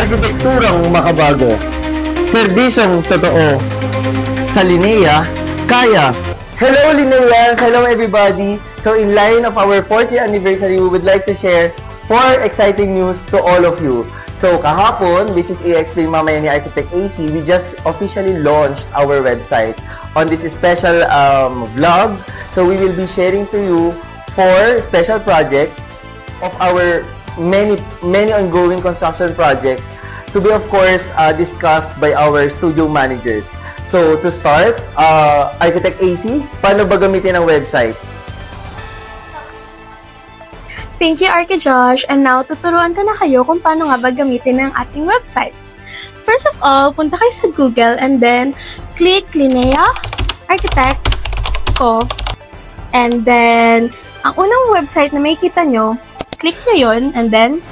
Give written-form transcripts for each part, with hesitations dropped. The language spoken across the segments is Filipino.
arkitekturang makabago. Serbisyong totoo. Sa Linea, kaya. Hello Lineans! Hello everybody! So in line of our 4th year anniversary, we would like to share 4 exciting news to all of you. So kahapon, which is i-explain mamaya ni Architect AC, we just officially launched our website on this special vlog. So we will be sharing to you 4 special projects of our many ongoing construction projects to be of course discussed by our studio managers. So to start, Architect AC, paano ba gamitin ang website? Thank you, Josh. And now, tuturuan ko na kayo kung paano nga ba gamitin ang ating website. First of all, punta kayo sa Google and then click Linea Architects ko. And then, ang unang website na makikita nyo, click nyo yun and then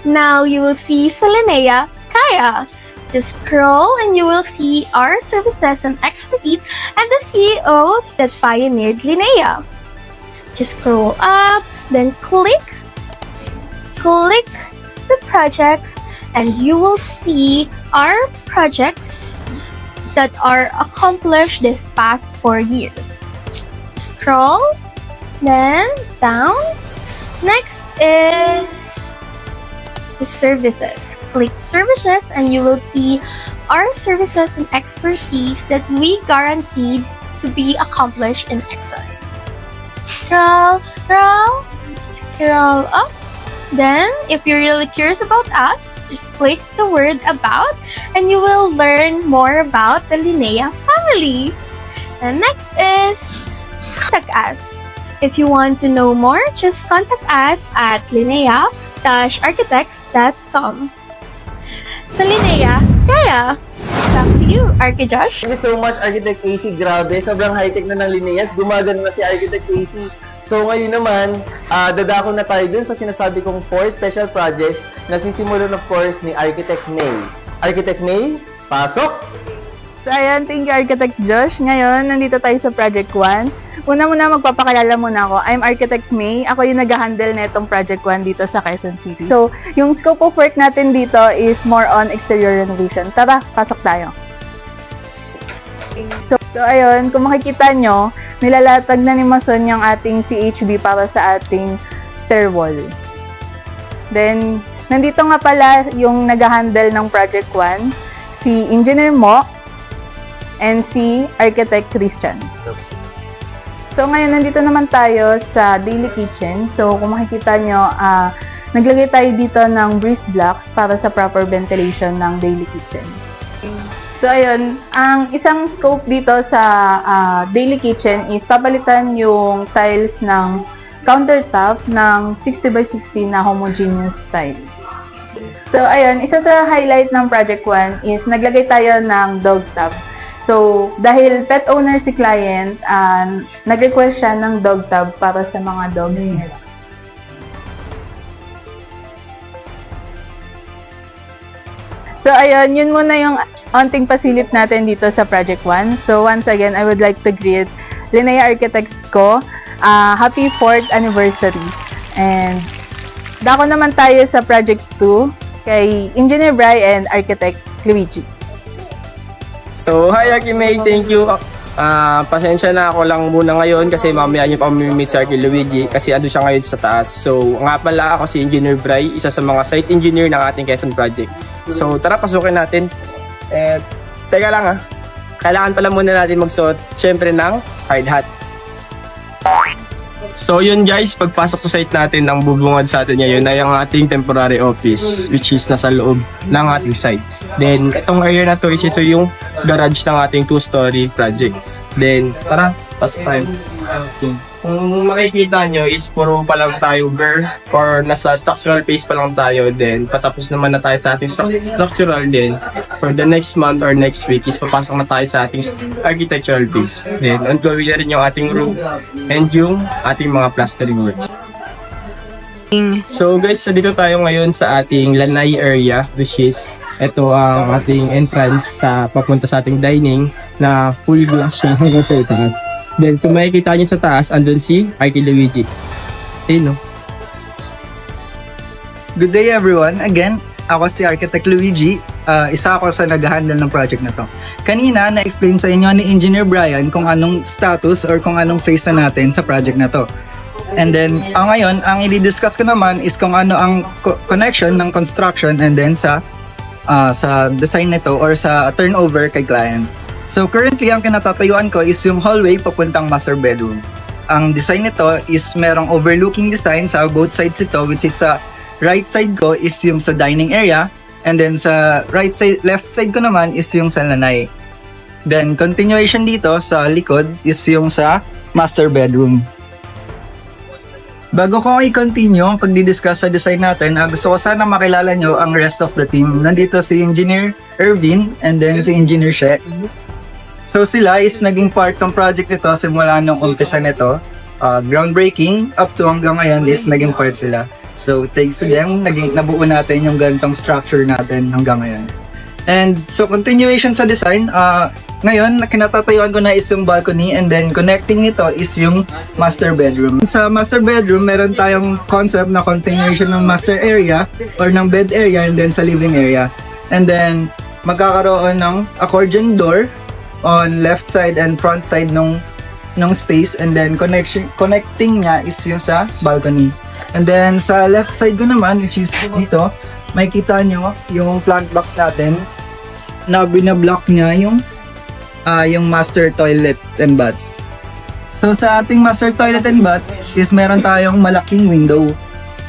now you will see sa Linea, kaya. Just scroll and you will see our services and expertise and the CEO that pioneered Linea. Just scroll up, then click the projects, and you will see our projects that are accomplished this past 4 years. Scroll, then down. Next is the services. Click services, and you will see our services and expertise that we guaranteed to be accomplished in excellence. Scroll up. Then, if you're really curious about us, just click the word about and you will learn more about the Linea family. And next is contact us. If you want to know more, just contact us at linea-architects.com. Sa Linea, kaya! Back to you, Josh. Thank you so much, Architect AC. Grabe, sobrang high-tech na ng Lineas. Gumagana na si Architect AC. So ngayon naman, dadako na tayo dun sa sinasabi kong 4 special projects na sisimulan of course ni Architect May. Architect May, pasok! So ayan, thank you Architect Josh. Ngayon, nandito tayo sa Project 1. Una-muna magpapakilala muna ako. I'm Architect May. Ako yung nag-handle na itong Project 1 dito sa Quezon City. So, yung scope of work natin dito is more on exterior renovation. Tara, pasok tayo. So ayun, kung makikita nyo, nilalatag na ni Mason yung ating CHB para sa ating stairwall. Then, nandito nga pala yung nag-handle ng Project 1, si Engineer Mo and si Architect Christian. So ngayon, nandito naman tayo sa daily kitchen. So kung makikita nyo, naglagay tayo dito ng breeze blocks para sa proper ventilation ng daily kitchen. So ayun, ang isang scope dito sa daily kitchen is papalitan yung tiles ng countertop ng 60 by 60 na homogeneous tile. So ayun, isa sa highlight ng Project 1 is naglagay tayo ng dog tub. So dahil pet owner si client, nag-request siya ng dog tub para sa mga dogs nila. So ayun, yun muna yung onting pasilip natin dito sa Project 1. So once again, I would like to greet Linea Architects ko. Happy 4th anniversary. And dako naman tayo sa Project 2 kay Engineer Bry and Architect Luigi. So hi Archie May, thank you. Pasensya na ako lang muna ngayon kasi mamaya niyo pa meet si Archie Luigi kasi ando siya ngayon sa taas. So nga pala ako si Engineer Bry, isa sa mga site engineer ng ating Quezon project. So tara, pasukin natin. Teka lang kailangan pala muna natin magsuot syempre ng hard hat. So yun guys, pagpasok sa site natin, ang bubungad sa atin ngayon ay ang ating temporary office which is nasa loob ng ating site. Then itong area na to is ito yung garage ng ating 2-story project. Then tara, pasok tayo. Kung makikita nyo is puro pa lang tayo bare or nasa structural phase pa lang tayo. Then patapos naman na tayo sa ating structural. Then for the next month or next week is papasok na tayo sa ating architectural phase. Then ongoing na rin yung ating room and yung ating mga plastering works. So guys, so dito tayo ngayon sa ating lanai area which is ito ang ating entrance sa papunta sa ating dining na full glass siya hanggang sa itaas. Then kung makikita nyo sa taas, andun si Archie Luigi. Ayun, no? Good day everyone. Again, ako si Architect Luigi. Isa ako sa nag-handle ng project na to. Kanina, na-explain sa inyo ni Engineer Brian kung anong status or kung anong phase na natin sa project na to. And then, ngayon, ang i-discuss ko naman is kung ano ang connection ng construction and then sa design nito or sa turnover kay client. So currently, ang kinatatayuan ko is yung hallway papuntang master bedroom. Ang design nito is merong overlooking design sa both sides ito, which is sa right side ko is yung sa dining area, and then sa left side ko naman is yung sa lanay. Then continuation dito sa likod is yung sa master bedroom. Bago ko i-continue ang pagdi-discuss sa design natin, gusto ko sana makilala nyo ang rest of the team. Nandito si Engineer Ervin and then si Engineer She. So sila is naging part ng project nito simula nung umpisa nito. Groundbreaking up to hanggang ngayon is naging part sila. So thanks to them, nabuo natin yung ganitong structure natin hanggang ngayon. And so continuation sa design, ngayon kinatatayuan ko na is yung balcony and then connecting nito is yung master bedroom. Sa master bedroom, meron tayong concept na continuation ng master area or ng bed area and then sa living area. And then magkakaroon ng accordion door on left side and front side nung space, and then connecting niya is yung sa balcony. And then sa left side ko naman, which is dito, makikita nyo yung plant box natin na binablock niya yung master toilet and bath. So sa ating master toilet and bath is meron tayong malaking window.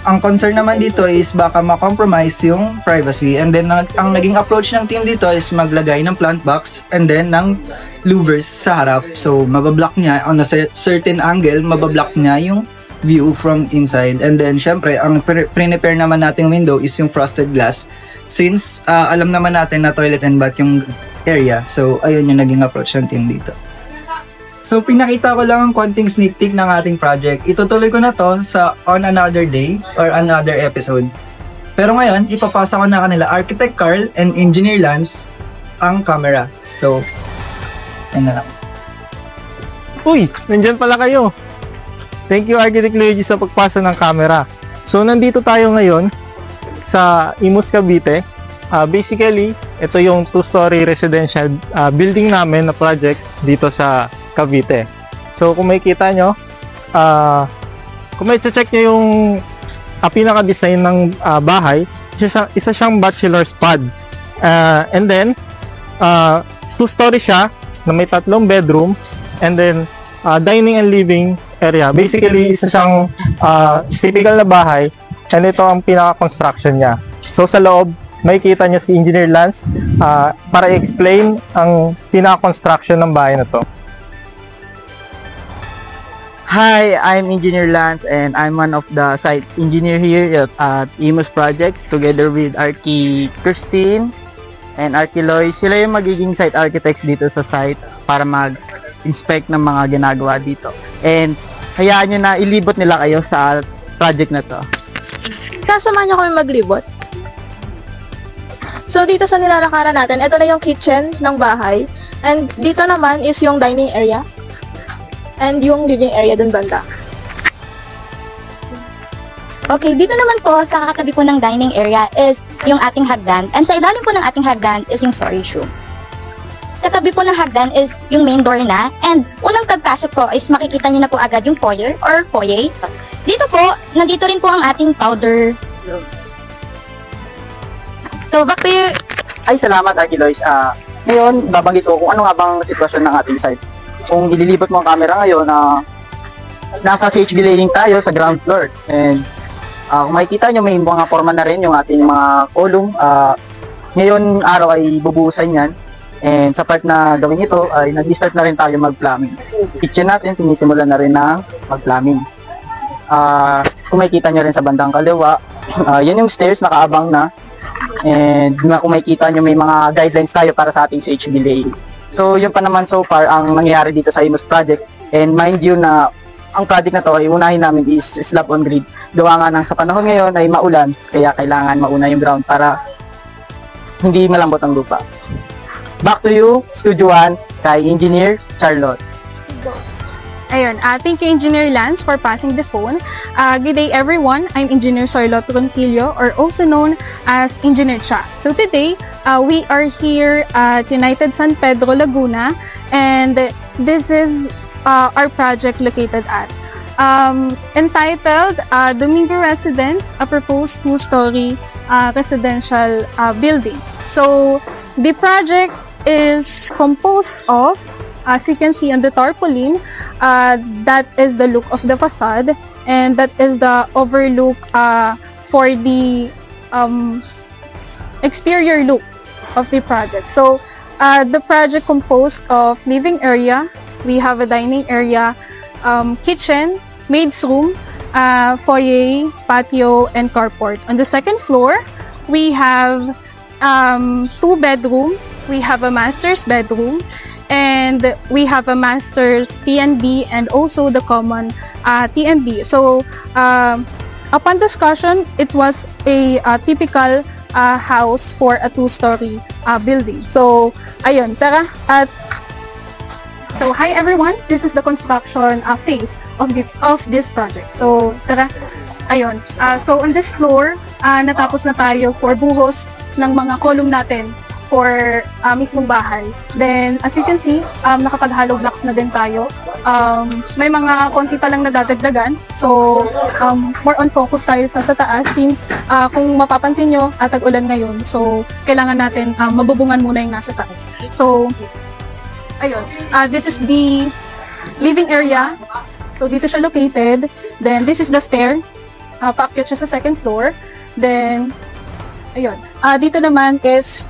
Ang concern naman dito is baka ma-compromise yung privacy, and then ang naging approach ng team dito is maglagay ng plant box and then ng louvers sa harap. So mabablock niya on a certain angle, mabablock niya yung view from inside. And then syempre ang prepare naman nating window is yung frosted glass, since alam naman natin na toilet and bath yung area. So ayun yung naging approach ng team dito. So pinakita ko lang ang konting sneak peek ng ating project. Itutuloy ko na to on another day or another episode. Pero ngayon, ipapasa ko na kanila Architect Carl and Engineer Lance ang camera. So, yan na lang. Uy, nandyan pala kayo. Thank you Architect Luigi sa pagpasa ng camera. So nandito tayo ngayon sa Imus, Cavite. Basically, ito yung 2-story residential building namin na project dito sa Cavite. So kung makikita nyo, kung may check nyo yung pinaka-design ng bahay, isa siyang bachelor's pad. And then, 2-story siya na may 3 bedroom, and then dining and living area. Basically, isa siyang typical na bahay, and ito ang pinaka-construction niya. So sa loob, makikita nyo si Engineer Lance para i-explain ang pinaka-construction ng bahay na to. Hi, I'm Engineer Lance and I'm one of the site engineer here at Imus Project together with Archie Christine and Archie Loy. Sila yung magiging site architects dito sa site para mag-inspect ng mga ginagawa dito. And hayaan nyo na ilibot nila kayo sa project na to. Sasamahan nyo kami maglibot. So dito sa nilalakaran natin, ito na yung kitchen ng bahay. And dito naman is yung dining area. And yung living area dun banda. Okay, dito naman po sa katabi po ng dining area is yung ating hagdan. And sa ilalim po ng ating hagdan is yung storage room. Katabi po ng hagdan is yung main door na. And unang pagpasok po is makikita nyo na po agad yung foyer or foyer. Dito po, nandito rin po ang ating powder room. So, back to you. Ay, salamat Archie Lois. Ngayon, babanggit ko kung ano nga bang sitwasyon ng ating site. Kung ililibot mo ang camera ngayon nasa CHB laying tayo sa ground floor. And kung makikita nyo, may mga forma na rin yung ating mga column. Ngayon araw ay bubuhusan yan. And sa part na gawin ito, ay nag-start na rin tayo mag-plumbing. Kitchen natin, sinisimulan na rin na mag-plumbing. Kung makikita nyo rin sa bandang kaliwa, yan yung stairs, nakaabang na. And kung makikita nyo, may mga guidelines tayo para sa ating CHB laying. So, yun pa naman so far ang nangyayari dito sa Imus Project. And mind you na ang project na to ay unahin namin is slab on grid. Gawa nga ng sa panahon ngayon ay maulan, kaya kailangan mauna yung ground para hindi malambot ang lupa. Back to you, Studio 1, kay Engineer Charlotte. Ayun, thank you Engineer Lance for passing the phone. Good day everyone, I'm Engineer Charlotte Ronquillo, or also known as Engineer Cha. So today, we are here at United San Pedro, Laguna, and this is our project located at entitled Domingo Residence, a proposed two-story residential building. So the project is composed of, as you can see on the tarpaulin, that is the look of the facade, and that is the overlook for the exterior look of the project. So the project composed of living area, we have a dining area, kitchen, maid's room, foyer, patio, and carport. On the second floor, we have 2 bedroom, we have a master's bedroom, and we have a master's TNB and also the common TMB. So upon discussion, it was a typical house for a 2-story building. So ayun, tara at so hi everyone, this is the construction phase of this project. So tara, ayun. So on this floor, natapos na tayo for buhos ng mga column natin for mismong bahay. Then, as you can see, nakapag-hollow blocks na din tayo. May mga konti pa lang nadadagdagan. So, more on focus tayo sa taas since kung mapapansin nyo, tag-ulan ngayon. So, kailangan natin mabubungan muna yung nasa taas. So, ayun. This is the living area. So, dito siya located. Then, this is the stair. Paakyat siya sa second floor. Then, ayun. Dito naman is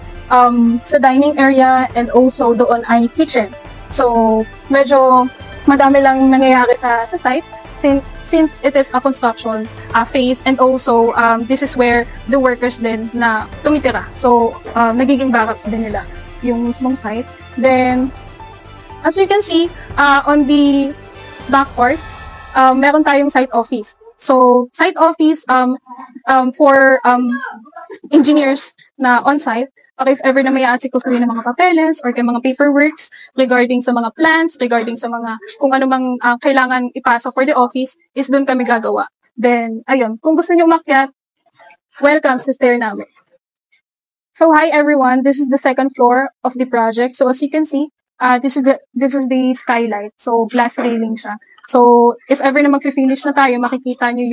sa dining area and also doon ay kitchen. So, medyo madami lang nangyayari sa site since it is a construction phase, and also this is where the workers din na tumitira. So, nagiging barracks din nila yung mismong site. Then, as you can see, on the back part, meron tayong site office. So, site office for engineers na on-site, okay, if ever na may aasikusuhin ng mga papeles or kay mga paperworks regarding sa mga plans, regarding sa mga kung ano mang kailangan ipasa for the office, is doon kami gagawa. Then, ayun, kung gusto nyo umakyat, welcome sa stair namin. So, hi everyone, this is the second floor of the project. So, as you can see, this is the skylight. So, glass railing siya. So, if ever na mag-finish na tayo, makikita nyo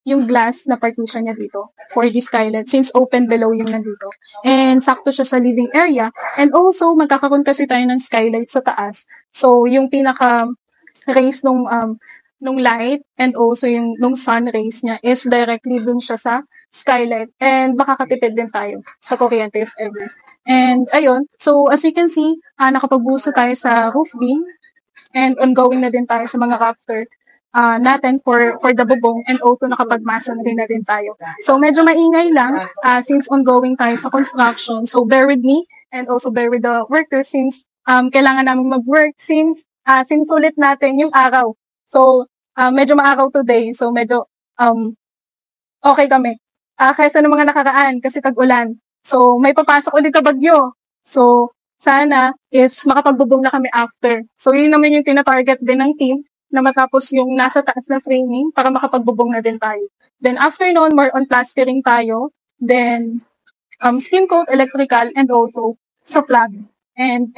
yung glass na partition niya dito for the skylight since open below yung nandito. And sakto siya sa living area. And also, magkakaroon kasi tayo ng skylight sa taas. So, yung pinaka-rays nung light and also yung nung sun rays niya is directly dun siya sa skylight. And makakatipid din tayo sa kuryente if ever. And ayun, so as you can see, nakapagbuso tayo sa roof beam and ongoing na din tayo sa mga rafter natin for the bubong, and also nakapag-masonry na din tayo. So, medyo maingay lang since ongoing tayo sa construction. So, bear with me and also bear with the workers since kailangan namin mag-work since sinusulit natin yung araw. So, medyo maaraw today. So, medyo okay kami. Kaysa ng mga nakaraan kasi tag-ulan. So, may papasok ulit na bagyo. So, sana is makapagbubong na kami after. So, yun naman yung tina-target din ng team na matapos yung nasa taas na framing para makapagbubong na din tayo. Then after noon, more on plastering tayo. Then skim coat, electrical, and also sa plug. And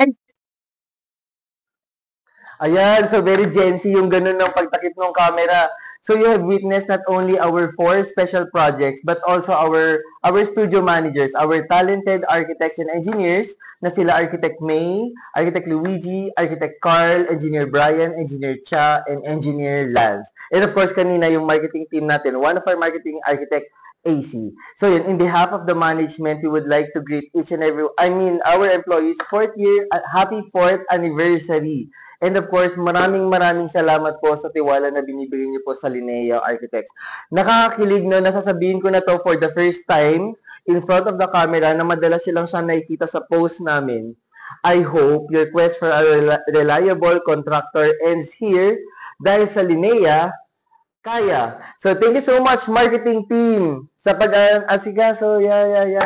ayan, so very Gen Z yung ganun ng pagtakip ng camera. So you have witnessed not only our 4 special projects, but also our studio managers, our talented architects and engineers, na sila Architect May, Architect Luigi, Architect Carl, Engineer Brian, Engineer Cha, and Engineer Lance. And of course, kanina yung marketing team natin, one of our marketing architect, AC. So yun, in behalf of the management, we would like to greet each and our employees, 4th year, happy 4th anniversary. And of course, maraming salamat po sa tiwala na binibigay niyo po sa Linea Architects. Nakakakilig no, nasasabihin ko na to for the first time in front of the camera na madalas silang siya nakikita sa post namin. I hope your quest for a reliable contractor ends here dahil sa Linea, kaya. So thank you so much marketing team sa pag-asikaso. Yeah.